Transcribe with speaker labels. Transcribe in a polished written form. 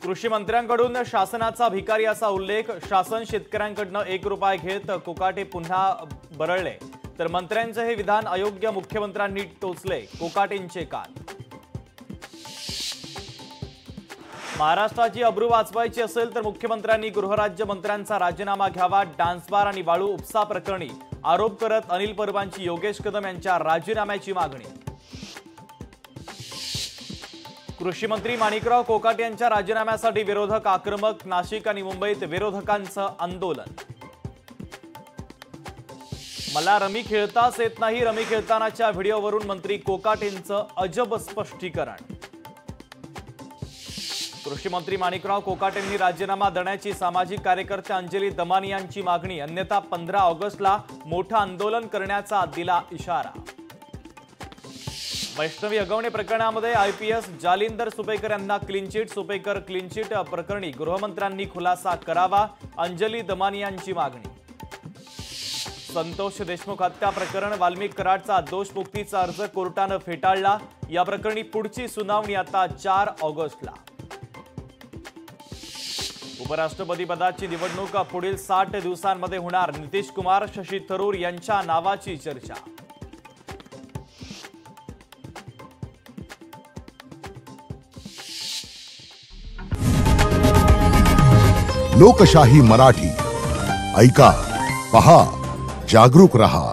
Speaker 1: कृषी मंत्र्यांकडून शासनाचा भिकारी असा उल्लेख। शासन शेतकऱ्यांकडून 1 रुपया घेत कोकाटे पुन्हा बरळले, तर मंत्र्यांचे हे विधान अयोग्य, मुख्यमंत्र्यांनी टोचले कोकाटेंचे कान। महाराष्ट्राची अब्रू वाचवायची असेल तर मुख्यमंत्र्यांनी गृहराज्य मंत्र्यांचा राजीनामा घ्यावा। डान्सबार आणि वाळू उपसा प्रकरणी आरोप करत अनिल परबांची योगेश कदम यांच्या राजीनाम्याची मागणी। कृषी मंत्री माणिकराव कोकाटे यांच्या राजीनाम्यासाठी विरोधक आक्रमक। नाशिक आणि मुंबईत विरोधकांचं आंदोलन। मला रमी खेळताच येत नाही, रमी खेळतानाच्या व्हिडिओवरून मंत्री कोकाटेंचं अजब स्पष्टीकरण। कृषी मंत्री माणिकराव कोकाटेंनी राजीनामा देण्याची सामाजिक कार्यकर्ते अंजली दमानी यांची मागणी। अन्यथा 15 ऑगस्टला मोठं आंदोलन करण्याचा दिला इशारा। वैष्णवी अगवणे प्रकरणामध्ये आयपीएस जालिंदर सुपेकर यांना clean chit. Supekar clean chit प्रकरणी गृहमंत्र्यांनी खुलासा करावा, अंजली दमानी यांची मागणी। संतोष देशमुख हत्या प्रकरण, वाल्मिक कराडचा दोषमुक्तीचा अर्ज कोर्टानं फेटाळला। या प्रकरणी पुढची सुनावणी आता 4 ऑगस्टला। उपराष्ट्रपती पदाची निवडणूक पुढील 60 दिवसांमध्ये होणार। नितीश कुमार, शशी थरूर यांच्या नावाची चर्चा।
Speaker 2: लोकशाही मराठी ऐका, पहा, जागरूक रहा।